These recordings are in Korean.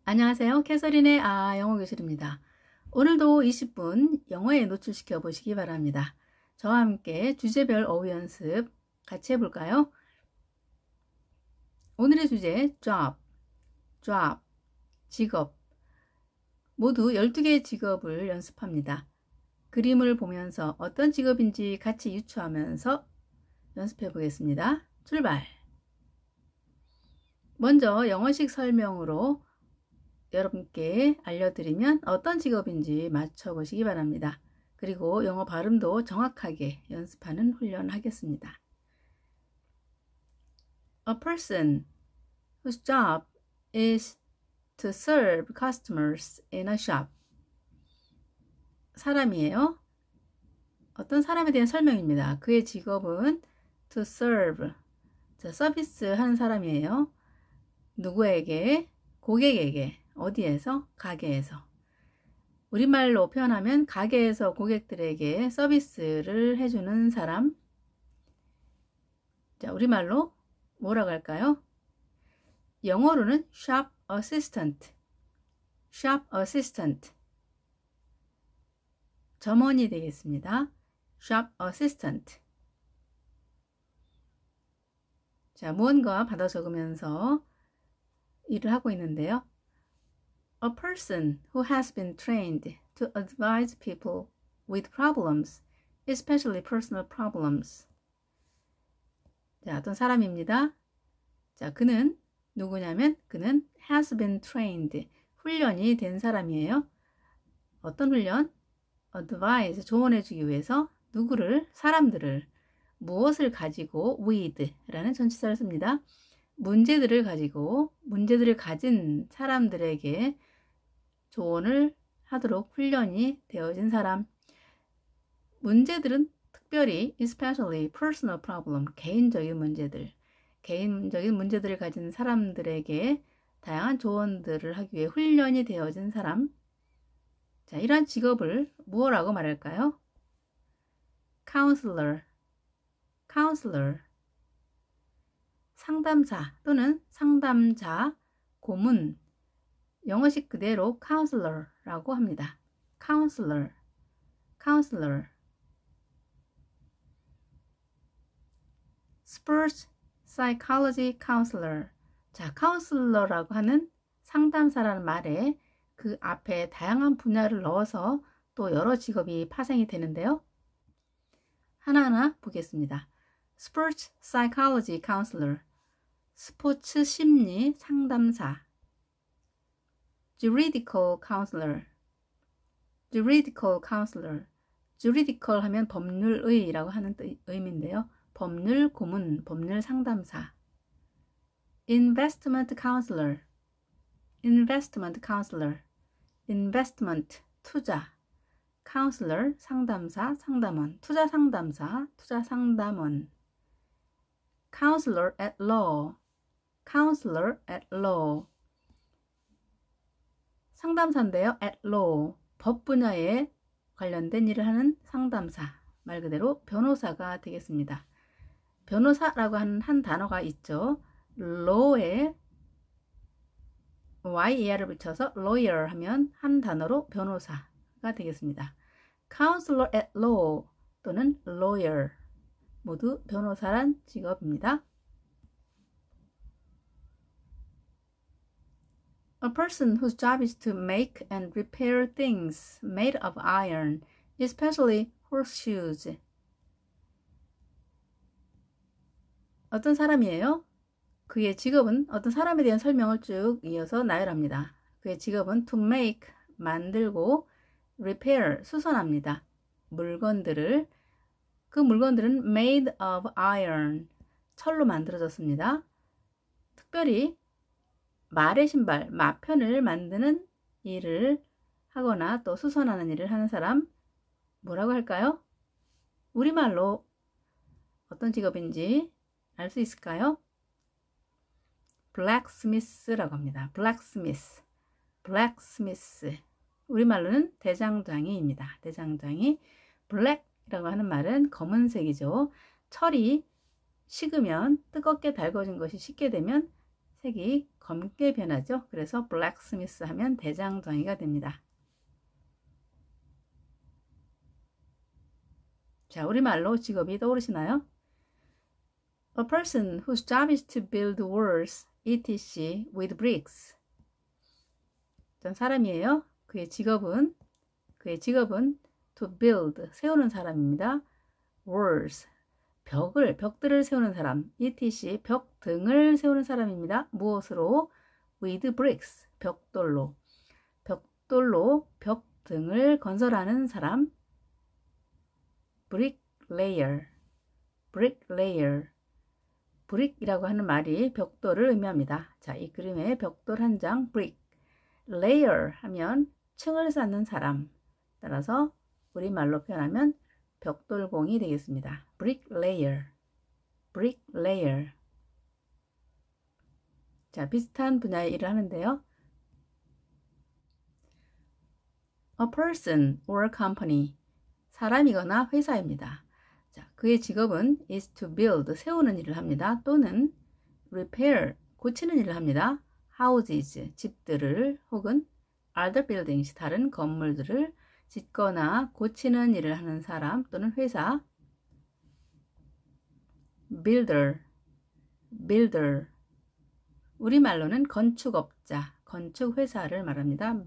안녕하세요. 캐서린의 영어 교실입니다. 오늘도 20분 영어에 노출시켜 보시기 바랍니다. 저와 함께 주제별 어휘 연습 같이 해볼까요? 오늘의 주제 job, 직업. 모두 12개의 직업을 연습합니다. 그림을 보면서 어떤 직업인지 같이 유추하면서 연습해 보겠습니다. 출발! 먼저 영어식 설명으로 여러분께 알려드리면 어떤 직업인지 맞춰보시기 바랍니다. 그리고 영어 발음도 정확하게 연습하는 훈련하겠습니다. A person whose job is to serve customers in a shop. 사람이에요. 어떤 사람에 대한 설명입니다. 그의 직업은 to serve, 서비스 하는 사람이에요. 누구에게? 고객에게. 어디에서? 가게에서. 우리말로 표현하면 가게에서 고객들에게 서비스를 해주는 사람. 자, 우리말로 뭐라고 할까요? 영어로는 shop assistant. shop assistant. 점원이 되겠습니다. shop assistant. 자, 무언가 받아 적으면서 일을 하고 있는데요. A person who has been trained to advise people with problems, especially personal problems. 자, 어떤 사람입니다. 자, 그는 누구냐면 그는 has been trained, 훈련이 된 사람이에요. 어떤 훈련? advise, 조언해주기 위해서 누구를? 사람들을. 무엇을 가지고? with 라는 전치사를 씁니다. 문제들을 가지고, 문제들을 가진 사람들에게 조언을 하도록 훈련이 되어진 사람. 문제들은 특별히 especially personal problem, 개인적인 문제들을 가진 사람들에게 다양한 조언들을 하기 위해 훈련이 되어진 사람. 자, 이러한 직업을 무엇라고 말할까요? counselor, 상담사 또는 상담자, 고문, 영어식 그대로 counselor라고 합니다. counselor. sports psychology counselor. 자, counselor라고 하는 상담사라는 말에 그 앞에 다양한 분야를 넣어서 또 여러 직업이 파생이 되는데요. 하나하나 보겠습니다. sports psychology counselor. 스포츠 심리 상담사. juridical counselor. juridical 하면 법률의라고 하는 의미인데요. 법률 고문, 법률 상담사. investment counselor. investment, 투자. counselor, 상담사, 상담원. 투자 상담사, 투자 상담원. counselor at law. 상담사인데요. at law, 법 분야에 관련된 일을 하는 상담사, 말 그대로 변호사가 되겠습니다. 변호사라고 하는 한 단어가 있죠. law에 yer를 붙여서 lawyer 하면 한 단어로 변호사가 되겠습니다. counselor at law 또는 lawyer, 모두 변호사란 직업입니다. A person whose job is to make and repair things made of iron, especially horseshoes. 어떤 사람이에요? 그의 직업은 어떤 사람에 대한 설명을 쭉 이어서 나열합니다. 그의 직업은 to make, 만들고, repair, 수선합니다. 물건들을. 그 물건들은 made of iron, 철로 만들어졌습니다. 특별히 말의 신발, 마편을 만드는 일을 하거나 또 수선하는 일을 하는 사람, 뭐라고 할까요? 우리말로 어떤 직업인지 알 수 있을까요? blacksmith라고 합니다. blacksmith. 우리말로는 대장장이입니다. 대장장이. black이라고 하는 말은 검은색이죠. 철이 식으면, 뜨겁게 달궈진 것이 식게 되면 색이 검게 변하죠. 그래서 blacksmith 하면 대장장이가 됩니다. 자, 우리말로 직업이 떠오르시나요? A person whose job is to build walls, etc. with bricks. 어떤 사람이에요. 그의 직업은 to build, 세우는 사람입니다. walls, 벽들을 세우는 사람, etc. 벽 등을 세우는 사람입니다. 무엇으로? with bricks, 벽돌로 벽 등을 건설하는 사람. bricklayer. brick이라고 하는 말이 벽돌을 의미합니다. 자, 이 그림의 벽돌 한 장, brick. layer 하면 층을 쌓는 사람. 따라서 우리말로 표현하면 벽돌공이 되겠습니다. bricklayer. 자, 비슷한 분야의 일을 하는데요. A person or company, 사람이거나 회사입니다. 자, 그의 직업은 is to build, 세우는 일을 합니다. 또는 repair, 고치는 일을 합니다. houses, 집들을, 혹은 other buildings, 다른 건물들을 짓거나 고치는 일을 하는 사람 또는 회사. builder. 우리말로는 건축업자, 건축회사를 말합니다.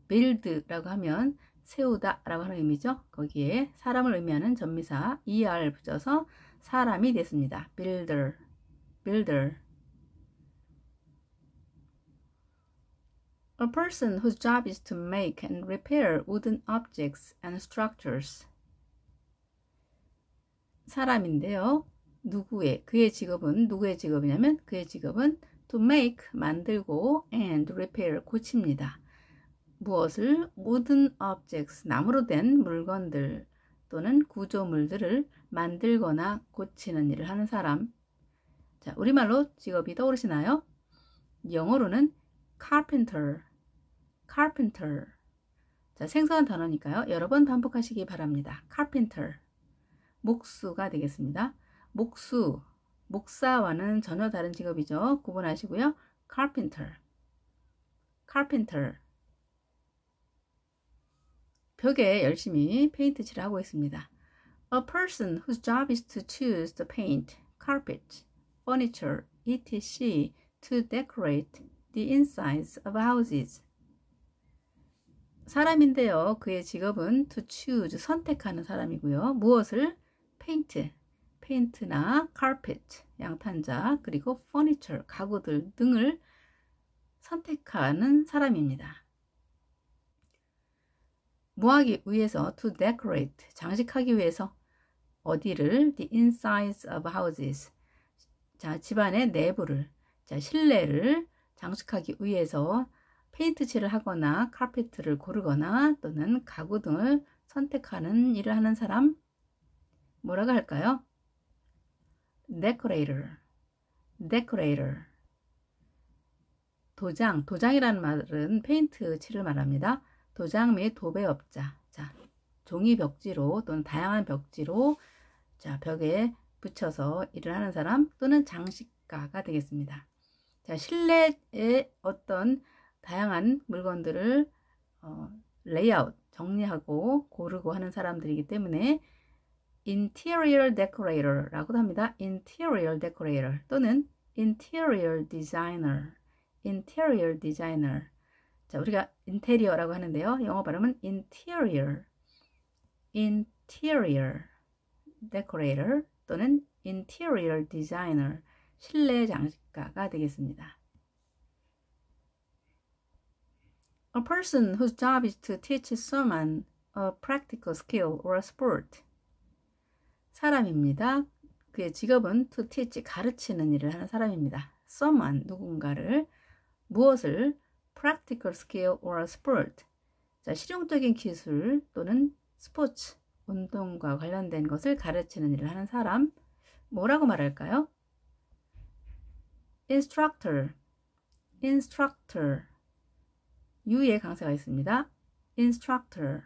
build라고 하면 세우다 라고 하는 의미죠. 거기에 사람을 의미하는 전미사 er 붙여서 사람이 됐습니다. builder. A person whose job is to make and repair wooden objects and structures. 사람인데요. 그의 직업은 누구의 직업이냐면 그의 직업은 to make, 만들고 and repair, 고칩니다. 무엇을? wooden objects, 나무로 된 물건들 또는 구조물들을 만들거나 고치는 일을 하는 사람. 자, 우리말로 직업이 떠오르시나요? 영어로는 carpenter. 자, 생소한 단어니까요. 여러 번 반복하시기 바랍니다. carpenter. 목수가 되겠습니다. 목사와는 전혀 다른 직업이죠. 구분하시고요. carpenter. 벽에 열심히 페인트 칠을 하고 있습니다. A person whose job is to choose the paint, carpet, furniture, etc. to decorate the insides of houses. 사람인데요. 그의 직업은 to choose, 선택하는 사람이고요. 무엇을? 페인트나 carpet, 양탄자, 그리고 furniture, 가구들 등을 선택하는 사람입니다. 뭐하기 위해서? to decorate, 장식하기 위해서. 어디를? the insides of houses. 자, 집안의 내부를, 자, 실내를 장식하기 위해서 페인트 칠을 하거나 카페트를 고르거나 또는 가구 등을 선택하는 일을 하는 사람, 뭐라고 할까요? decorator. 도장이라는 말은 페인트 칠을 말합니다. 도장 및 도배업자. 자, 종이 벽지로 또는 다양한 벽지로 자, 벽에 붙여서 일을 하는 사람 또는 장식가가 되겠습니다. 자, 실내에 어떤 다양한 물건들을 레이아웃, 정리하고 고르고 하는 사람들이기 때문에 interior decorator라고도 합니다. interior decorator 또는 interior designer. 자, 우리가 인테리어라고 하는데요. 영어 발음은 interior decorator 또는 interior designer, 실내 장식가가 되겠습니다. A person whose job is to teach someone a practical skill or a sport. 사람입니다. 그의 직업은 to teach, 가르치는 일을 하는 사람입니다. someone, 누군가를. 무엇을? practical skill or a sport. 자, 실용적인 기술 또는 스포츠, 운동과 관련된 것을 가르치는 일을 하는 사람. 뭐라고 말할까요? instructor. U의 강세가 있습니다. instructor.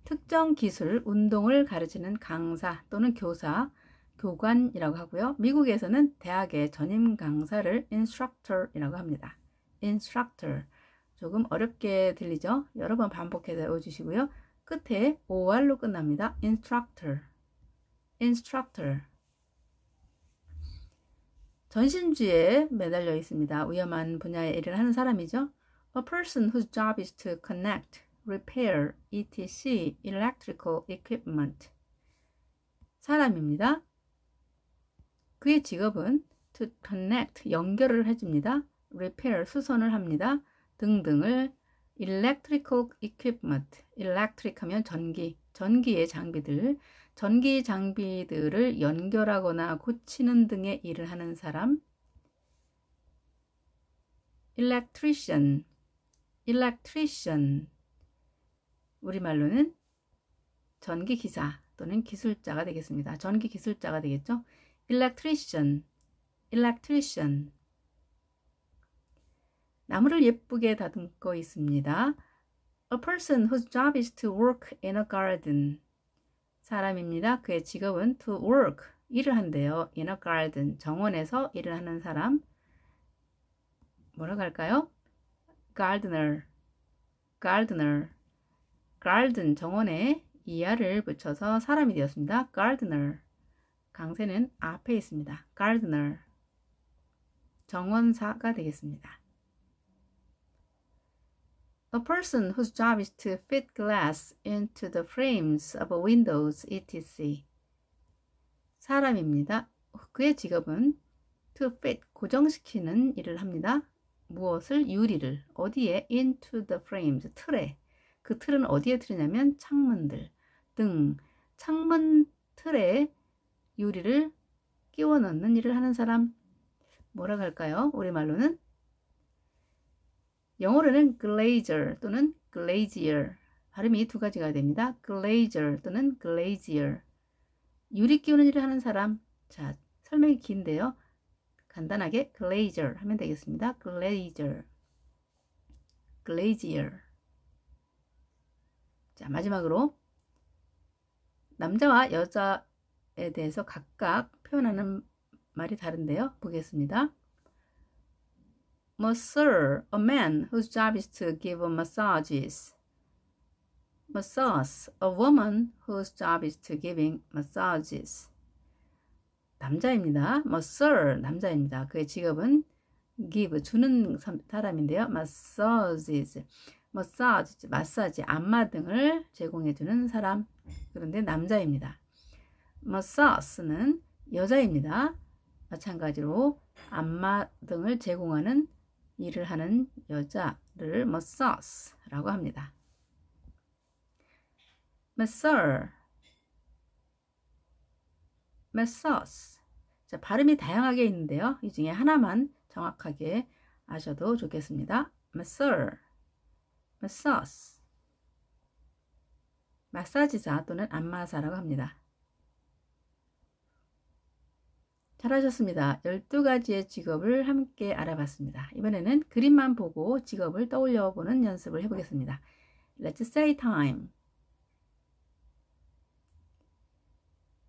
특정 기술, 운동을 가르치는 강사 또는 교사. 교관이라고 하고요. 미국에서는 대학의 전임 강사를 instructor이라고 합니다. instructor. 조금 어렵게 들리죠? 여러 번 반복해서 외워주시고요. 끝에 or로 끝납니다. instructor. instructor. 전신주에 매달려 있습니다. 위험한 분야의 일을 하는 사람이죠. A person whose job is to connect, repair, etc. electrical equipment. 사람입니다. 그의 직업은 to connect, 연결을 해줍니다. repair, 수선을 합니다. 등등을 electrical equipment, electric 하면 전기, 전기의 장비들, 전기 장비들을 연결하거나 고치는 등의 일을 하는 사람. electrician, electrician. 우리말로는 전기기사 또는 기술자가 되겠습니다. 전기기술자가 되겠죠. electrician, electrician. 나무를 예쁘게 다듬고 있습니다. A person whose job is to work in a garden. 사람입니다. 그의 직업은 to work, 일을 한대요. in a garden, 정원에서 일을 하는 사람. 뭐라고 할까요? gardener, gardener. garden, 정원에 이하를 붙여서 사람이 되었습니다. gardener. 강세는 앞에 있습니다. gardener. 정원사가 되겠습니다. A person whose job is to fit glass into the frames of windows, etc. 사람입니다. 그의 직업은 to fit, 고정시키는 일을 합니다. 무엇을? 유리를. 어디에? into the frames, 틀에. 그 틀은 어디에 틀이냐면 창문들 등, 창문 틀에 유리를 끼워 넣는 일을 하는 사람. 뭐라고 할까요? 우리말로는 영어로는 glazer 또는 glazier. 발음이 두 가지가 됩니다. glazer 또는 glazier. 유리 끼우는 일을 하는 사람. 자, 설명이 긴데요. 간단하게 glazer 하면 되겠습니다. glazer. glazier. 자, 마지막으로 남자와 여자에 대해서 각각 표현하는 말이 다른데요. 보겠습니다. Masseur, a man whose job is to give massages. Massage, a woman whose job is to giving massages. 남자입니다. Masseur, 남자입니다. 그의 직업은 give, 주는 사람인데요. Massages, massage, 마사지, 안마 등을 제공해주는 사람. 그런데 남자입니다. Massage는 여자입니다. 마찬가지로 안마 등을 제공하는 일을 하는 여자를 massage라고 합니다. masseur, massage. 자, 발음이 다양하게 있는데요. 이 중에 하나만 정확하게 아셔도 좋겠습니다. masseur, massage. 마사지사 또는 안마사라고 합니다. 잘하셨습니다. 12가지의 직업을 함께 알아봤습니다. 이번에는 그림만 보고 직업을 떠올려 보는 연습을 해보겠습니다. Let's say time.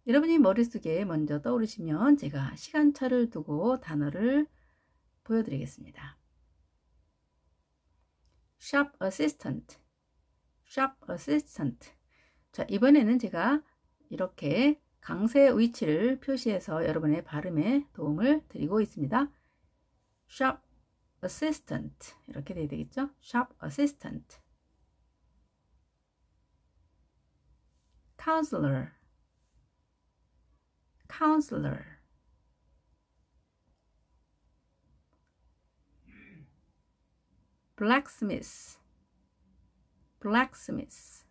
여러분이 머릿속에 먼저 떠오르시면 제가 시간차를 두고 단어를 보여드리겠습니다. Shop assistant. Shop assistant. 자, 이번에는 제가 이렇게 강세의 위치를 표시해서 여러분의 발음에 도움을 드리고 있습니다. Shop assistant 이렇게 돼야 되겠죠? Shop assistant. Counselor, counselor. Blacksmith, blacksmith.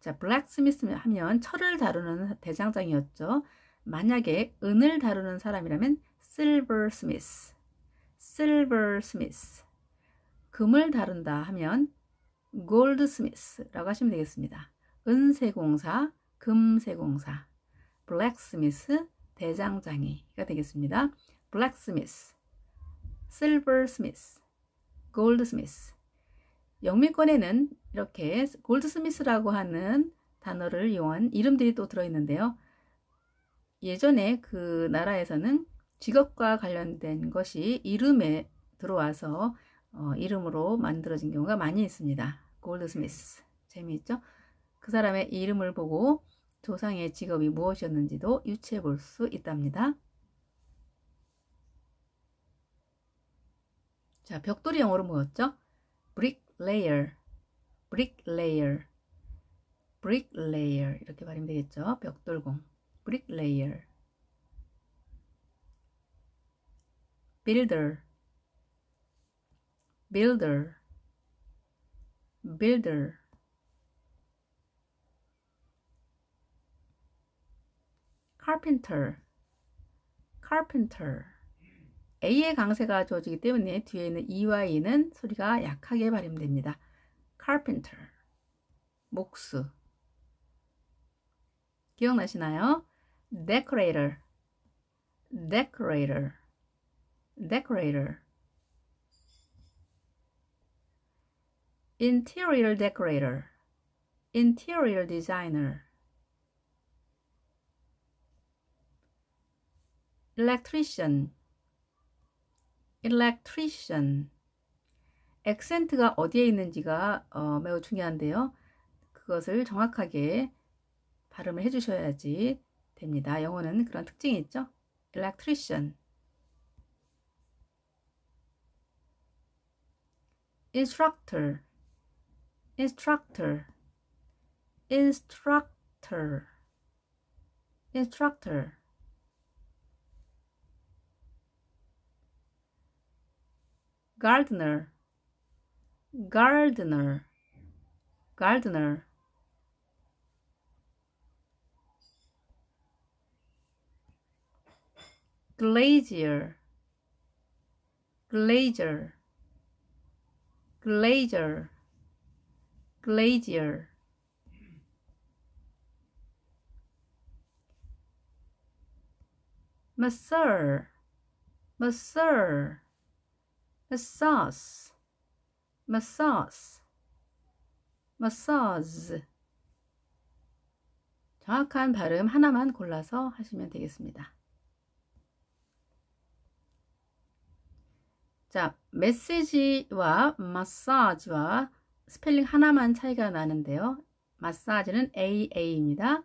자, blacksmith 하면 철을 다루는 대장장이었죠. 만약에 은을 다루는 사람이라면 silversmith, silversmith. 금을 다룬다 하면 goldsmith라고 하시면 되겠습니다. 은세공사, 금세공사. blacksmith, 대장장이가 되겠습니다. blacksmith, silversmith, goldsmith. 영미권에는 이렇게 골드스미스라고 하는 단어를 이용한 이름들이 또 들어있는데요. 예전에 그 나라에서는 직업과 관련된 것이 이름에 들어와서 이름으로 만들어진 경우가 많이 있습니다. 골드스미스. 재미있죠? 그 사람의 이름을 보고 조상의 직업이 무엇이었는지도 유추해 볼 수 있답니다. 자, 벽돌이 영어로 뭐였죠? bricklayer, bricklayer, bricklayer 이렇게 발음이 되겠죠? 벽돌공, bricklayer. builder, builder, builder. carpenter, carpenter. A의 강세가 주어지기 때문에 뒤에 있는 E와 E는 소리가 약하게 발음됩니다. carpenter, 목수. 기억나시나요? decorator, decorator, decorator. interior decorator, interior designer. electrician, electrician. 액센트가 어디에 있는지가 매우 중요한데요. 그것을 정확하게 발음을 해주셔야지 됩니다. 영어는 그런 특징이 있죠. electrician. instructor, instructor, instructor, instructor. gardener, gardener, gardener. glazier, glazier, glazier, glazier. masseur, masseur, massage, massage, massage. 정확한 발음 하나만 골라서 하시면 되겠습니다. 자, 메시지와 마사지와 스펠링 하나만 차이가 나는데요. 마사지는 AA입니다.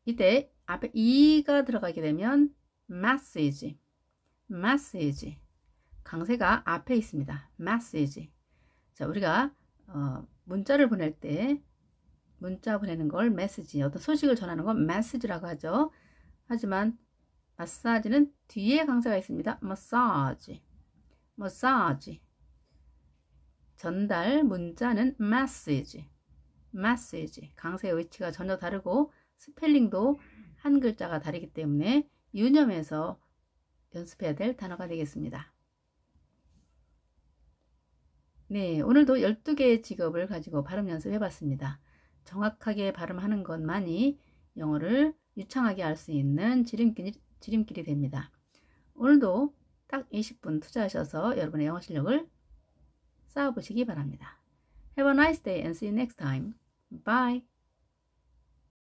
이때 앞에 E가 들어가게 되면 message, message. 강세가 앞에 있습니다. message. 자, 우리가 문자를 보낼 때 문자 보내는 걸 message, 어떤 소식을 전하는 건 message라고 하죠. 하지만 마사지는 뒤에 강세가 있습니다. massage, massage. 전달 문자는 message, message. 강세의 위치가 전혀 다르고 스펠링도 한 글자가 다르기 때문에 유념해서 연습해야 될 단어가 되겠습니다. 네, 오늘도 12개의 직업을 가지고 발음 연습해 봤습니다. 정확하게 발음하는 것만이 영어를 유창하게 할 수 있는 지름길이 됩니다. 오늘도 딱 20분 투자하셔서 여러분의 영어 실력을 쌓아보시기 바랍니다. Have a nice day and see you next time. Bye.